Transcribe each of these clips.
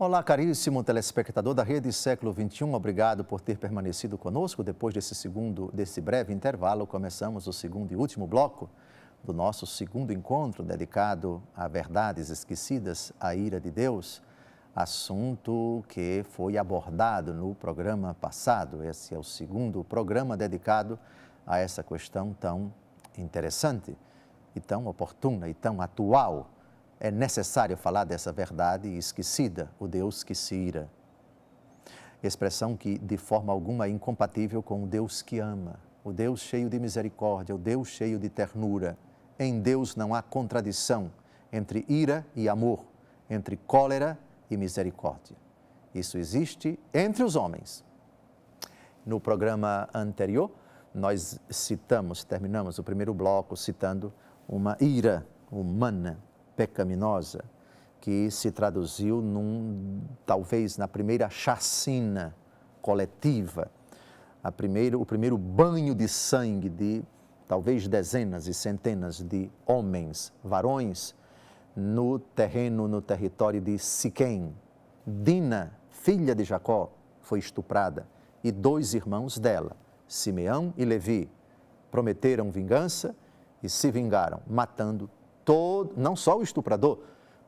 Olá, caríssimo telespectador da Rede Século XXI, obrigado por ter permanecido conosco. Depois desse breve intervalo, começamos o segundo e último bloco do nosso segundo encontro dedicado a verdades esquecidas, a ira de Deus, assunto que foi abordado no programa passado. Esse é o segundo programa dedicado a essa questão tão interessante e tão oportuna e tão atual. É necessário falar dessa verdade esquecida, o Deus que se ira. Expressão que de forma alguma é incompatível com o Deus que ama, o Deus cheio de misericórdia, o Deus cheio de ternura. Em Deus não há contradição entre ira e amor, entre cólera e misericórdia. Isso existe entre os homens. No programa anterior, nós terminamos o primeiro bloco citando uma ira humana, pecaminosa, que se traduziu talvez na primeira chacina coletiva, o primeiro banho de sangue de talvez dezenas e centenas de homens, varões, no território de Siquém. Dina, filha de Jacó, foi estuprada e 2 irmãos dela, Simeão e Levi, prometeram vingança e se vingaram, matando não só o estuprador,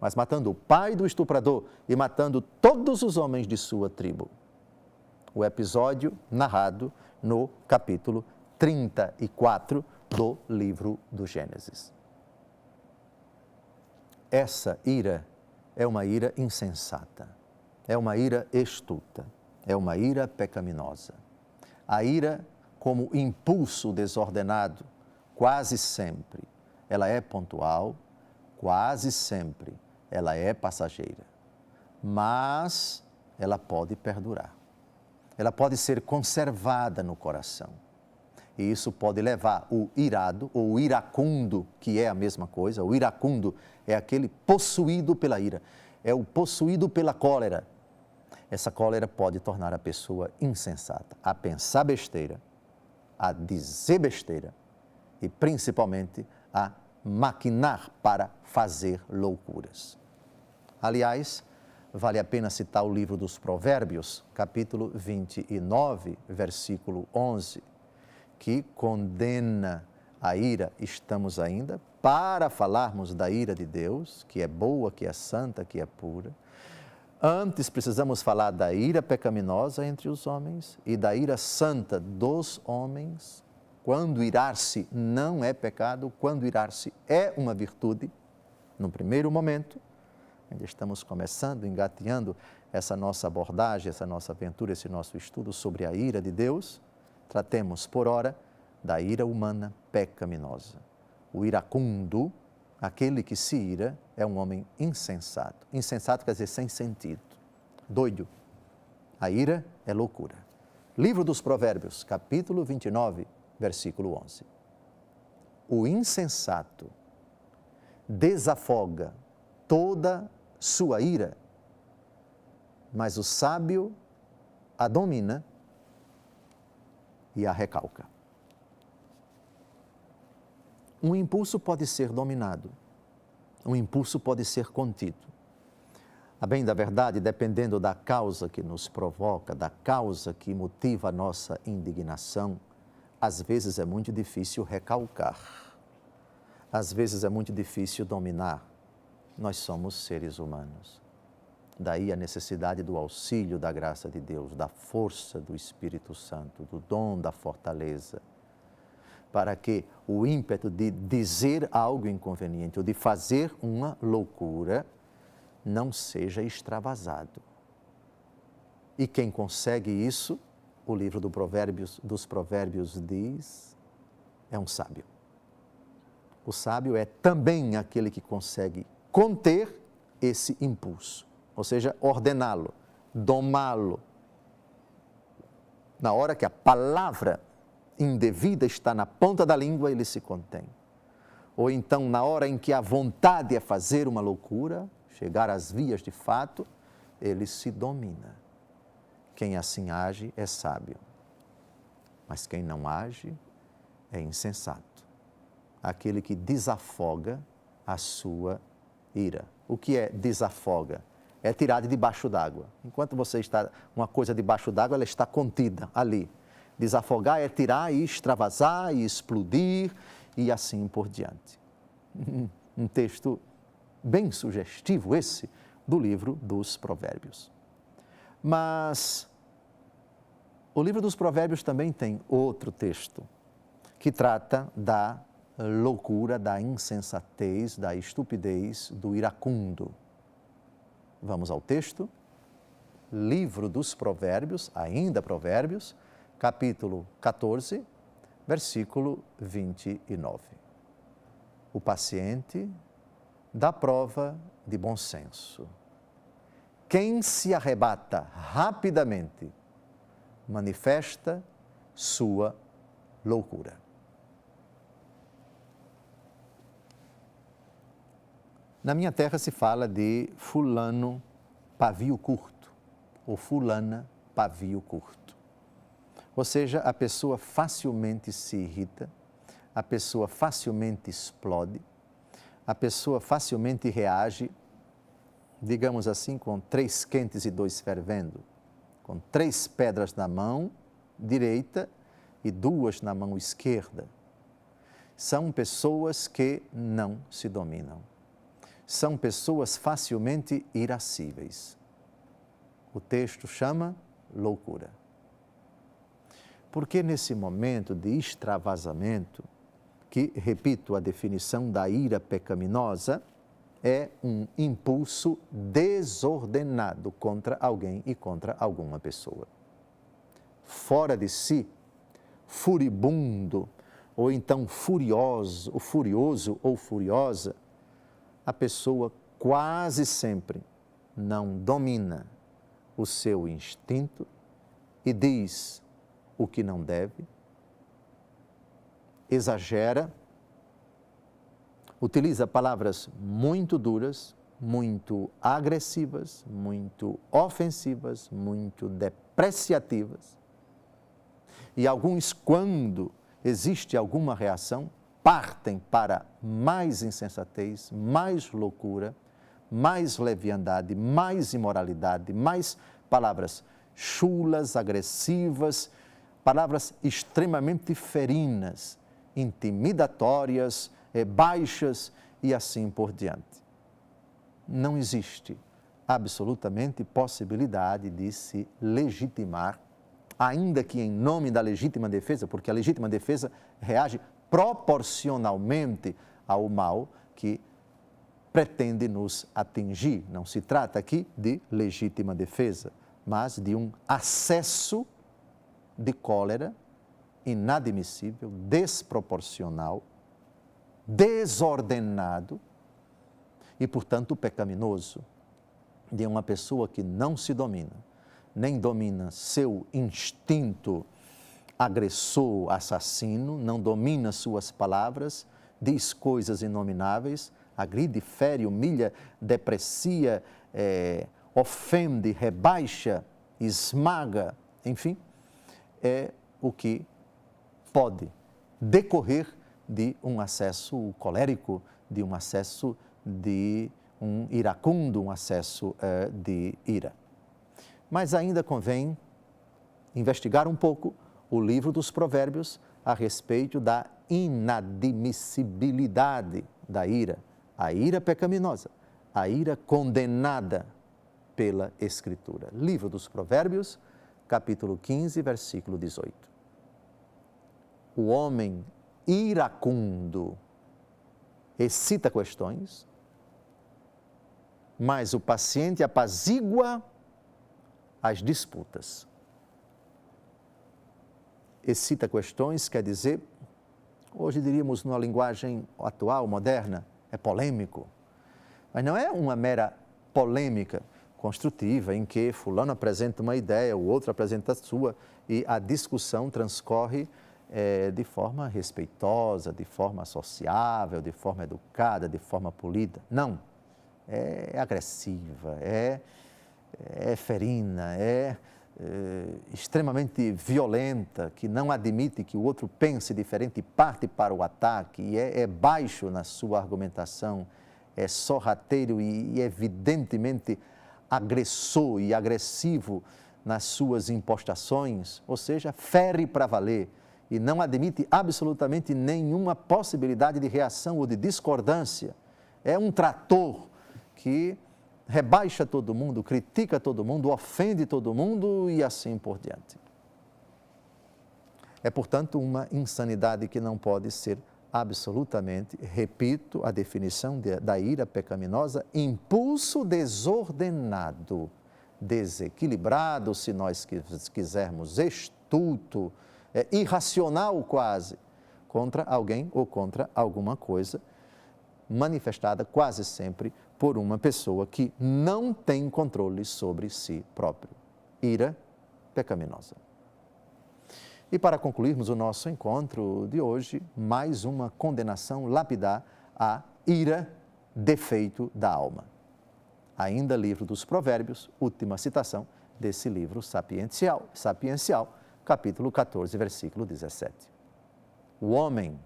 mas matando o pai do estuprador e matando todos os homens de sua tribo. O episódio narrado no capítulo 34 do livro do Gênesis. Essa ira é uma ira insensata, é uma ira estulta, é uma ira pecaminosa. A ira, como impulso desordenado, quase sempre ela é pontual, quase sempre ela é passageira, mas ela pode perdurar. Ela pode ser conservada no coração. E isso pode levar o irado ou o iracundo, que é a mesma coisa. O iracundo é aquele possuído pela ira, é o possuído pela cólera. Essa cólera pode tornar a pessoa insensata, a pensar besteira, a dizer besteira e principalmente a maquinar para fazer loucuras. Aliás, vale a pena citar o livro dos Provérbios, capítulo 29, versículo 11, que condena a ira. Estamos ainda para falarmos da ira de Deus, que é boa, que é santa, que é pura. Antes precisamos falar da ira pecaminosa entre os homens e da ira santa dos homens. Quando irar-se não é pecado, quando irar-se é uma virtude. No primeiro momento, ainda estamos começando, engateando essa nossa abordagem, essa nossa aventura, esse nosso estudo sobre a ira de Deus. Tratemos, por ora, da ira humana pecaminosa. O iracundo, aquele que se ira, é um homem insensato. Insensato quer dizer sem sentido, doido. A ira é loucura. Livro dos Provérbios, capítulo 29, versículo 11. O insensato desafoga toda sua ira, mas o sábio a domina e a recalca. Um impulso pode ser dominado, um impulso pode ser contido. A bem da verdade, dependendo da causa que nos provoca, da causa que motiva a nossa indignação, às vezes é muito difícil recalcar, às vezes é muito difícil dominar. Nós somos seres humanos. Daí a necessidade do auxílio da graça de Deus, da força do Espírito Santo, do dom da fortaleza, para que o ímpeto de dizer algo inconveniente ou de fazer uma loucura não seja extravasado. E quem consegue isso, o livro dos Provérbios diz, é um sábio. O sábio é também aquele que consegue conter esse impulso, ou seja, ordená-lo, domá-lo. Na hora que a palavra indevida está na ponta da língua, ele se contém. Ou então, na hora em que a vontade é fazer uma loucura, chegar às vias de fato, ele se domina. Quem assim age é sábio, mas quem não age é insensato. Aquele que desafoga a sua ira. O que é desafoga? é tirada debaixo d'água. Enquanto você está uma coisa debaixo d'água, ela está contida ali. Desafogar é tirar e extravasar e explodir e assim por diante. Um texto bem sugestivo esse do livro dos Provérbios. Mas o livro dos Provérbios também tem outro texto que trata da loucura, da insensatez, da estupidez, do iracundo. Vamos ao texto. Livro dos Provérbios, ainda Provérbios, capítulo 14, versículo 29. O paciente dá prova de bom senso. Quem se arrebata rapidamente manifesta sua loucura. Na minha terra se fala de fulano pavio curto, ou fulana pavio curto. Ou seja, a pessoa facilmente se irrita, a pessoa facilmente explode, a pessoa facilmente reage, digamos assim, com 3 quentes e 2 fervendo, com 3 pedras na mão direita e 2 na mão esquerda. São pessoas que não se dominam. São pessoas facilmente irascíveis. O texto chama loucura. Porque nesse momento de extravasamento, que, repito, a definição da ira pecaminosa é um impulso desordenado contra alguém e contra alguma pessoa. Fora de si, furibundo, ou então furioso ou furiosa, a pessoa quase sempre não domina o seu instinto e diz o que não deve, exagera, utiliza palavras muito duras, muito agressivas, muito ofensivas, muito depreciativas. E alguns, quando existe alguma reação, partem para mais insensatez, mais loucura, mais leviandade, mais imoralidade, mais palavras chulas, agressivas, palavras extremamente ferinas, intimidatórias, baixas e assim por diante. Não existe absolutamente possibilidade de se legitimar, ainda que em nome da legítima defesa, porque a legítima defesa reage proporcionalmente ao mal que pretende nos atingir. Não se trata aqui de legítima defesa, mas de um acesso de cólera inadmissível, desproporcional, desordenado e, portanto, pecaminoso de uma pessoa que não se domina, nem domina seu instinto agressor, assassino, não domina suas palavras, diz coisas inomináveis, agride, fere, humilha, deprecia, ofende, rebaixa, esmaga, enfim, é o que pode decorrer de um acesso colérico, de um acesso de um iracundo, um acesso de ira. Mas ainda convém investigar um pouco o livro dos Provérbios a respeito da inadmissibilidade da ira, a ira pecaminosa, a ira condenada pela Escritura. Livro dos Provérbios, capítulo 15, versículo 18. O homem iracundo excita questões, mas o paciente apazigua as disputas. Excita questões quer dizer, hoje diríamos numa linguagem atual, moderna, é polêmico. Mas não é uma mera polêmica construtiva em que fulano apresenta uma ideia, o outro apresenta a sua e a discussão transcorre de forma respeitosa, de forma sociável, de forma educada, de forma polida. Não, é agressiva, é ferina, extremamente violenta, que não admite que o outro pense diferente e parte para o ataque, e é baixo na sua argumentação, é sorrateiro e evidentemente agressor e agressivo nas suas impostações, ou seja, fere para valer e não admite absolutamente nenhuma possibilidade de reação ou de discordância. É um trator que rebaixa todo mundo, critica todo mundo, ofende todo mundo e assim por diante. É, portanto, uma insanidade que não pode ser absolutamente, repito, a definição da ira pecaminosa, impulso desordenado, desequilibrado, se nós quisermos, estulto, irracional quase, contra alguém ou contra alguma coisa, manifestada quase sempre por uma pessoa que não tem controle sobre si próprio. Ira pecaminosa. E para concluirmos o nosso encontro de hoje, mais uma condenação lapidar à ira, defeito da alma. Ainda livro dos Provérbios, última citação desse livro sapiencial, capítulo 14, versículo 17. O homem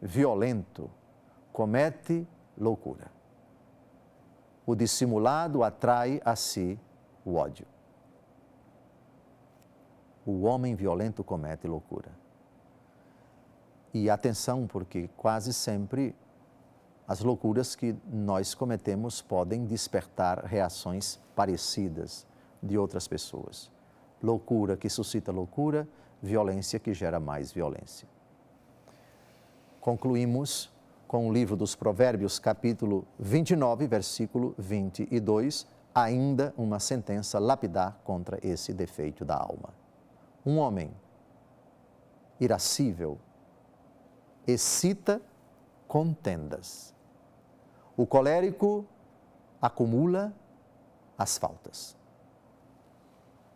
violento comete loucura. O dissimulado atrai a si o ódio. O homem violento comete loucura. E atenção, porque quase sempre as loucuras que nós cometemos podem despertar reações parecidas de outras pessoas. Loucura que suscita loucura, violência que gera mais violência. Concluímos com o livro dos Provérbios, capítulo 29, versículo 22, ainda uma sentença lapidar contra esse defeito da alma. Um homem irascível excita contendas. O colérico acumula as faltas.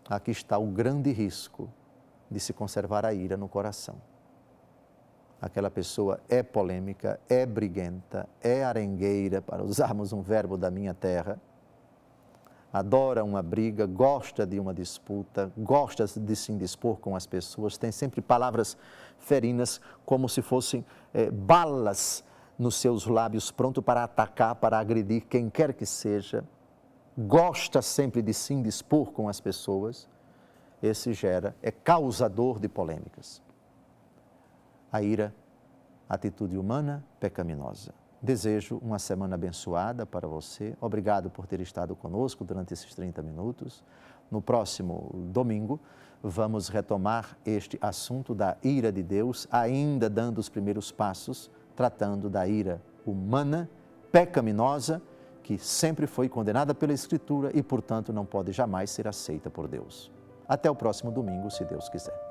Aqui está o grande risco de se conservar a ira no coração. Aquela pessoa é polêmica, é briguenta, é arengueira, para usarmos um verbo da minha terra, adora uma briga, gosta de uma disputa, gosta de se indispor com as pessoas, tem sempre palavras ferinas como se fossem balas nos seus lábios, pronto para atacar, para agredir quem quer que seja, gosta sempre de se indispor com as pessoas, esse é causador de polêmicas. A ira, atitude humana pecaminosa. Desejo uma semana abençoada para você. Obrigado por ter estado conosco durante esses 30 minutos. No próximo domingo, vamos retomar este assunto da ira de Deus, ainda dando os primeiros passos, tratando da ira humana, pecaminosa, que sempre foi condenada pela Escritura e, portanto, não pode jamais ser aceita por Deus. Até o próximo domingo, se Deus quiser.